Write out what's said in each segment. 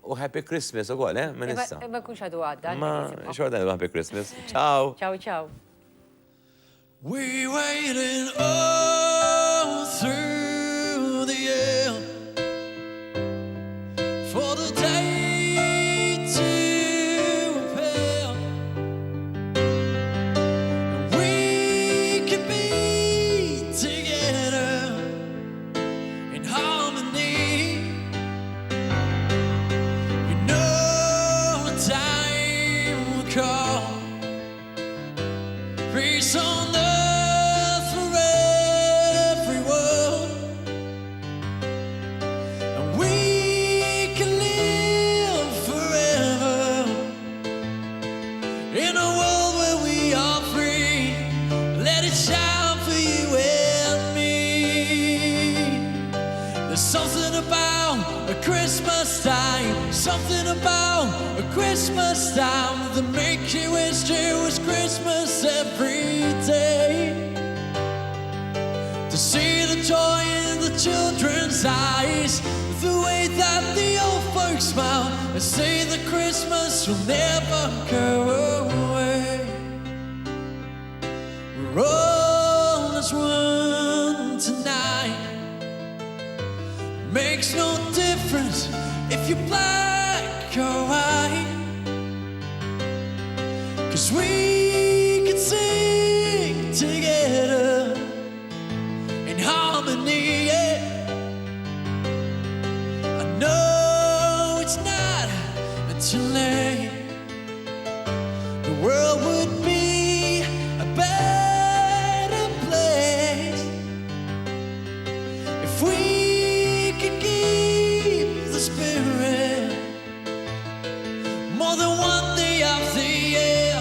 U Happy Christmas u għol, minn issa. Ma kunx għadu għadda. Ma xorda Happy Christmas. Ciao. Ciao, ciao. We waited all through the year for the day to appear, and we could be together in harmony. You know time will come, peace on earth for everyone, and we can live forever in a world where we are free. Let it shine for you and me. There's something about a Christmas time, something about a Christmas time that makes you wish it was Christmas every day. To see the joy in the children's eyes, the way that the old folks smile, and say that Christmas will never go away. We're all as one tonight. Makes no difference if you're black or white, 'cause we can sing together in harmony, yeah. I know it's not too late. The world would be a better place if we could keep the spirit more than one day of the year.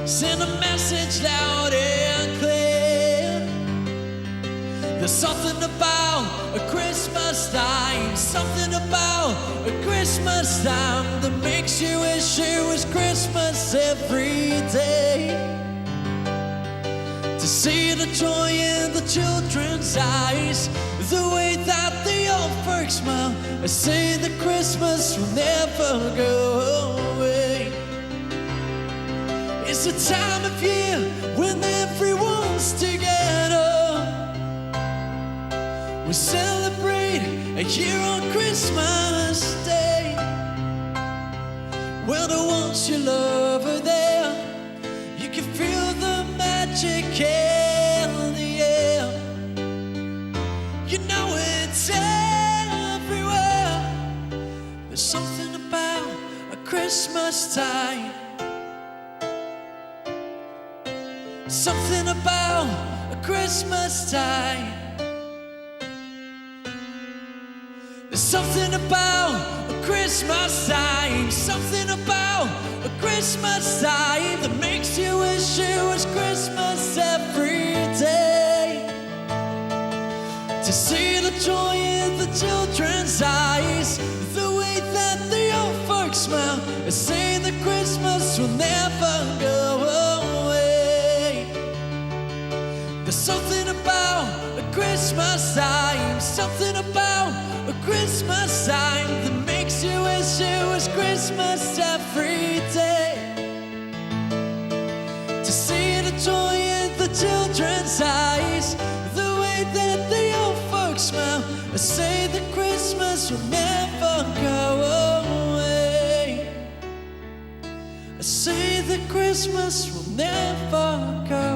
Send a message loud and clear. There's something about a Christmas time, something about a Christmas time that makes you wish it was Christmas every day. To see the joy in the children's eyes, the way that the old folks smile, I say that Christmas will never go away. It's a time of year when everyone's together. We celebrate a year on Christmas Day. When the ones you love are there, you can feel the magic in the air. You know it's everywhere. There's something about a Christmas time, something about a Christmas time. There's something about a Christmas time, something about a Christmas time that makes you wish it was Christmas every day. To see the joy in the children's eyes, the way that the old folks smile, and say that Christmas will never go away. There's something about a Christmas time, something about a Christmas time that makes you wish it was Christmas every day. To see the joy in the children's eyes, the way that the old folks smile, and say that Christmas will never go away. I say that Christmas will never go